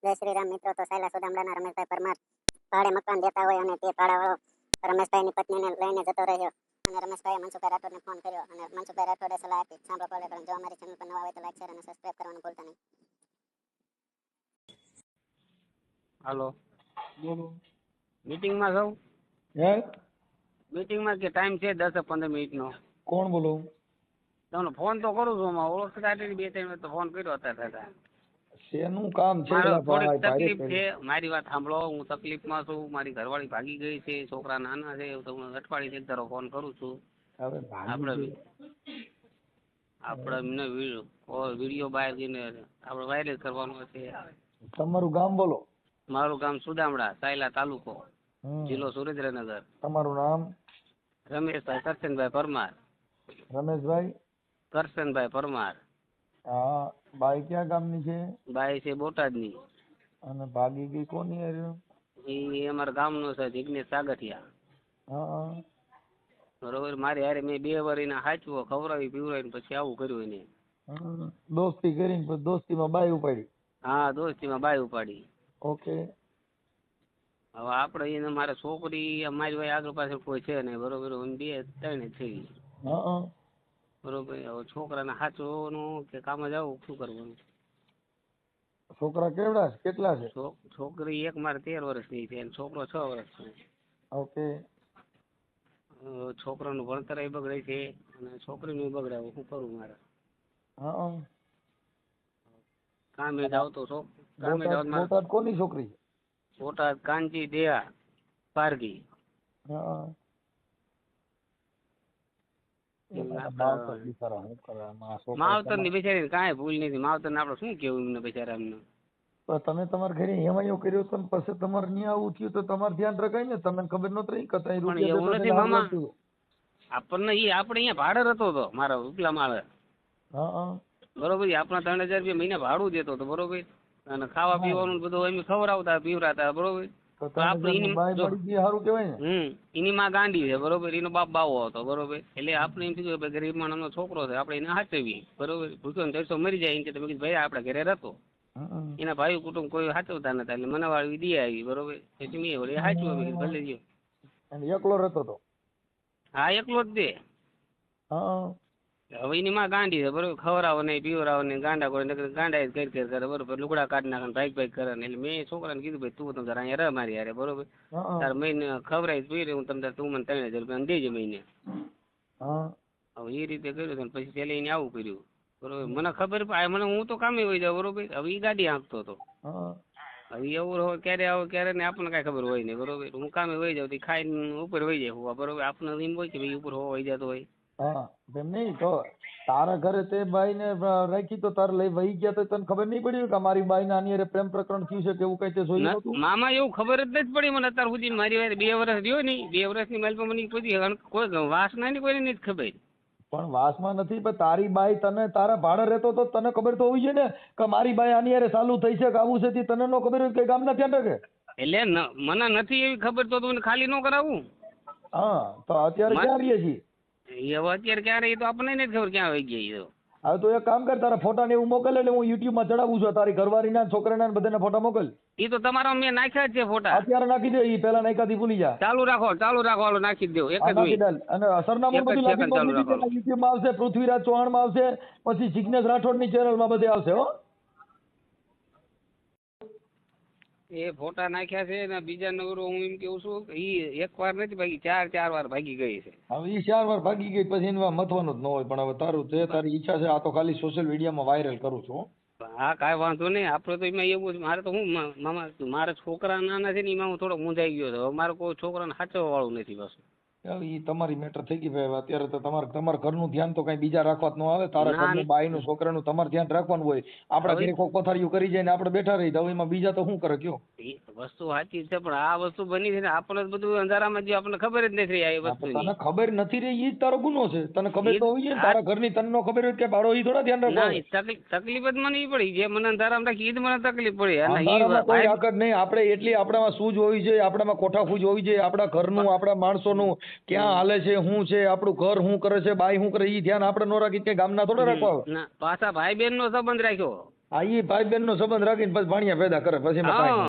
જય શ્રી રામ મિત્રો. તો સાયલા સુદામડાના રમેશભાઈ પરમાર ભાડે મકાન દેતા હોય અને તે ભાડાવાળો રમેશભાઈની પત્નીને લઈને જતો રહ્યો અને રમેશભાઈએ મનસુખભાઈ રાઠોડને ફોન કર્યો અને મનસુખભાઈ રાઠોડે સલાહ આપી. સાંભળો પડે. જો અમારી ચેનલ પર નવા હોય તો લાઈક શેર અને સબસ્ક્રાઇબ કરવાનું ભૂલતા નહીં. હાલો, બોલો. મીટિંગમાં જાઉં? હે? મીટિંગમાં કે ટાઈમ છે 10-15 મિનિટનો? કોણ બોલો? તમને ફોન તો કરું છું, ઓળખતા નથી. 2-3 વખત ફોન કર્યો હતા. શેનું કામ છે? મારો થોડીક ભાઈ, તકલીફ ભાઈ, છે. મારી વાત સાંભળો. હું તકલીફમાં છું. મારી ઘરવાળી ભાગી ગઈ છે, છોકરા નાના છે. તો હું અઠવાડિયે એક ધારો ફોન કરું છું. હવે આપણે વિડીયો બહાર જઈને આપણે વાયરલ કરવાનો છે. તમારું ગામ બોલો. મારું ગામ સુદામડા, સાયલા તાલુકો, જિલ્લો સુરેન્દ્રનગર. તમારું નામ? રમેશભાઈ કરશનભાઈ પરમાર. રમેશભાઈ કરશનભાઈ પરમાર. હા. બાઈ ક્યાં ગામની છે? બાઈ છે બોટાદની. અને ભાગી ગઈ કોની હારે? એ અમારા ગામનો છે, જિગ્નેશ સાગઠિયા. હા. બરોબર. મારી હારે મેં 2 વાર એને હાચવો, ખવડાવી પીવડાવીને પછી આવું કર્યું એને. દોસ્તી કરીને પછી દોસ્તીમાં બાઈ ઉપાડી? હા, દોસ્તીમાં બાઈ ઉપાડી. ઓકે. હવે આપણે એને મારે છોકરી મારી ભાઈ આગળ પાછળ કોઈ છે નહીં. બરોબર. 2-3 થઈ. હા. બરોબર. હવે છોકરાને સાચવવાનું કે કામ જવું, શું કરવાનું? છોકરા કેવડા છે? કેટલા છે? છોકરી એક મારે 13 વર્ષની છે અને છોકરો 6 વર્ષનો. ઓકે. છોકરાનું ભણતર એ બગડે છે અને છોકરીનું બગડાવું, શું કરું મારે? હા. કામે જાવ તો કામે જાવ. બોટાદ કોની છોકરી? બોટાદ કાંચી દયા પારગી. હા. માવતર ની બિચારી કાંઈ ભૂલ નથી. માવતર ને આપડે શું કેવું એમને બિચારા એમને? તમે તમારા ઘરે હેમાયો કર્યો તો પછી તમારે ન્યા આવું થયું તો તમારે ધ્યાન રખાય ને. તમને ખબર નહોતી રહી કે પણ એવું નથી મામા. આપણને આપણે અહીંયા ભાડે રહેતો હતો મારા ઉપલા માળે. હા. બરોબર. આપણા 3000 રૂપિયા મહિને ભાડું દેતો હતો. બરોબર. અને ખાવા પીવાનું બધું એમ ખવડાવતા પીવડાવતા. બરોબર. એની માં ગાંડી છે. બરોબર. એનો બાપ બાવો હતો. બરોબર. એટલે આપણે એમ કીધું ગરીબ માણસનો છોકરો છે, આપણે એને સાચવીએ. બરોબર. ભૂખ્યો તરસો મરી જાય એમ કે તમે ભાઈ આપડે ઘરે રહેતો. એના ભાઈ કુટુંબ કોઈ સાચવતા નતા એટલે મને વાળી દે આવી. બરોબર. પછી મેં વળી સાચવી ભલે ગયો. એકલો રહેતો હતો? હા, એકલો જ દે. હવે એની માં ગાંડી છે. બરોબર. ખવડાવો નહીં, પીવડાવો નહીં, ગાંડા કરે, ગાંડા જ કરી કરે. બરોબર. લુગડા કાઢી નાખે, ભાઈ કરે. એટલે મેં છોકરાને કીધું ભાઈ તું તમે અહીંયા રહ મારી યારે. બરોબર. તારે મહિને ખવડાવી પી હું તમને તું મને 3000 રૂપિયા દેજે મહિને. હવે એ રીતે કર્યું. પછી પેલે એને આવું કર્યું. બરોબર. મને ખબર મને હું તો કામે વહી જાઉં. બરોબર. હવે એ ગાડી હાંકતો હતો. હવે એવું હોય ક્યારે આવો ક્યારે ને આપણને કઈ ખબર હોય નહીં. બરોબર. હું કામે વહી જાઉં ખાઈને ઉપર વહી જાય હોવા. બરોબર. આપણને એમ હોય કે ભાઈ ઉપર હોવા વહી જતો હોય. હા. એમ નહીં તો તારા ઘરે તે બાઈ ને રાખી તો તારે લઈ વહી ગયા તો તને ખબર નહીં પડી કે મારી બાઈ ના આની પ્રેમ પ્રકરણ થયું છે કે એવું કઈ તે જોયું નતું? મામા એવું ખબર જ નથી પડી મને અત્યાર સુધી. મારી વાત 2 વર્ષ રહ્યો નહીં. 2 વર્ષની મારી પર મને કોઈ વાસ નહીં, કોઈને નથી ખબર. પણ વાસમાં નથી. પણ તારી બાઈ તને તારા ભાડે રહેતો તો તને ખબર તો હોવી જોઈએ ને કે મારી બાઈ આની યારે ચાલુ થઈ છે કે આવું છે. તને ન ખબર હોય કે ગામ ના ધ્યાન રાખે? એટલે મને નથી એવી ખબર તો મને ખાલી ન કરાવું. હા. તો અત્યારે ક્યાં રહીએ છીએ? હવે અત્યારે ક્યાં રહી તો આપણને નથી ખબર ક્યાં વહી ગઈ. હવે તો એક કામ કર, તારા ફોટા ને એવું મોકલ એટલે હું YouTube માં ચડાવું છું. તારી ઘરવાળીના છોકરાના બધાના ફોટા મોકલ. એ તો તમારા મેં નાખ્યા છે ફોટા. અત્યારે નાખી દે. એ પેલા નાખ્યાથી ભૂલી જા. ચાલુ રાખો હાલો નાખી દો. એક જ મિનિટ. અને સરનામું બધું YouTube માં આવશે, પૃથ્વીરાજ ચૌહાણ માં આવશે, પછી જિગ્નેશ રાઠોડ ની ચેનલ માં બધે આવશે. હો એ ફોટા નાખ્યા છે ને બીજા નંબર હું એમ કેવું છું ઈ એક વાર નથી ભાગી, 4 વાર ભાગી ગઈ છે. હવે ઈ 4 વાર ભાગી ગઈ પછી એમાં મથવાનું જ ન હોય. પણ હવે તારું છે, તારી ઈચ્છા છે. આ તો ખાલી સોશિયલ મીડિયામાં વાયરલ કરું છું. હા, કાંઈ વાંધો નહીં. આપણે તો એમાં એવું મારે તો હું મામા મારા છોકરા નાના છે ને એમાં હું થોડો મૂંઝાઈ ગયો છું. મારે કોઈ છોકરાને સાચવવા વાળું નથી બસ. એ તમારી મેટર થઈ ગઈ ભાઈ. અત્યારે તો તમારા ઘરનું ધ્યાન તો કઈ બીજા રાખવા જ ન આવે. તારા ઘરનું બાઈનું છોકરાનું તમારે ધ્યાન રાખવાનું હોય. આપડા ઘરે કોઈ પથારીઓ કરી જાય ને આપણે બેઠા રહી તો એમાં બીજા તો શું કરે કયો? વસ્તુ સાચી છે પણ આ વસ્તુ બની છે ને આપણને બધું અંધારામાં જે આપણને ખબર જ નથી આ વસ્તુ. તને ખબર નથી રહી એ જ તારો ગુનો છે. તને ખબર તો હોય ને તારા ઘરની તને નો ખબર હોય કે બાળો ઈ થોડા ધ્યાન રાખે. તકલીફ જ મને ઈ પડી જે મને અંધારામાં રાખી ઈ જ મને તકલીફ પડી. કોઈ આકડ નહીં. આપણે એટલી આપણામાં સૂઝ હોવી જોઈએ, આપણામાં કોઠા ફૂજ હોવી જોઈએ. આપણા ઘરનું, આપણા માણસોનું ક્યાં હાલે છે, શું છે, આપણું ઘર શું કરે છે, બાઈ શું કરે, ઈ ધ્યાન આપણે નો રાખી કે ગામના થોડા રાખવા. પાછા ભાઈ બહેન નો સંબંધ રાખ્યો. આ ઈ ભાઈ બહેન નો સંબંધ રાખીને પછી ભાણિયા પેદા કરે પછી એમાં કાંઈ હા